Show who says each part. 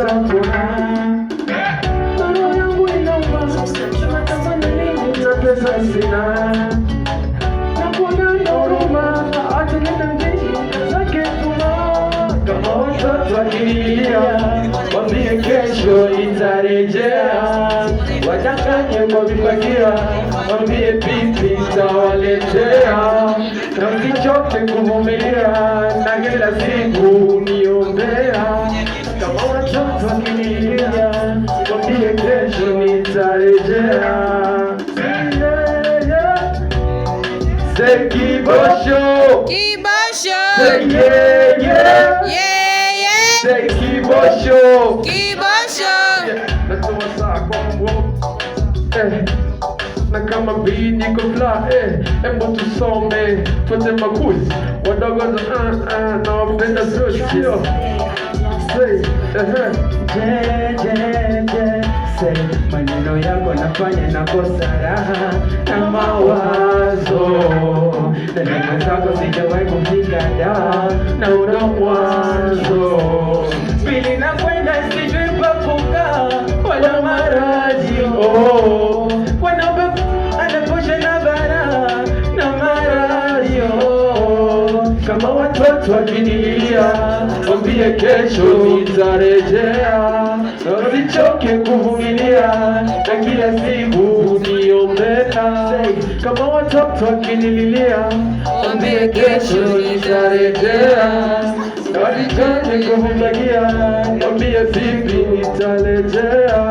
Speaker 1: utapona. Roho yangu inauma, natamani nini na pesa sina. Nakuona na huruma, acha nitangeni zake tuma. Kama watoto wakinilia, waambie kesho itarejea. Wadanganye kwa vipakia, waambie pipi tawaletea. Na usichoke kuvumilia, na kila siku niombea. Kama watoto wakinilia, waambie kesho nitarejea. Say Kibosho,
Speaker 2: Kibosho,
Speaker 1: say yeah, yeah,
Speaker 2: yeah, yeah,
Speaker 1: say Kibosho,
Speaker 2: Kibosho.
Speaker 1: Natoa saa kwa mbo, na kama bii niko fly, embo tusome, tuanze makuzi, wadogo za na wapenda sio. Say, say, maneno yako nafanya nakosa raha na mawazo. Na neno zako sijawahi kufika da na una mwanzo. Pili na kwenda sijui pa kukaa wala maraji wanabe anapusha na bara na maradio. Kama watoto wakinililia, waambie kesho nitarejea. Usichoke kuvumilia, na kila siku niombea. Kama watoto wakinililia, waambie kesho nitarejea. Usichoke kuvumilia, waambie vipi nitarejea.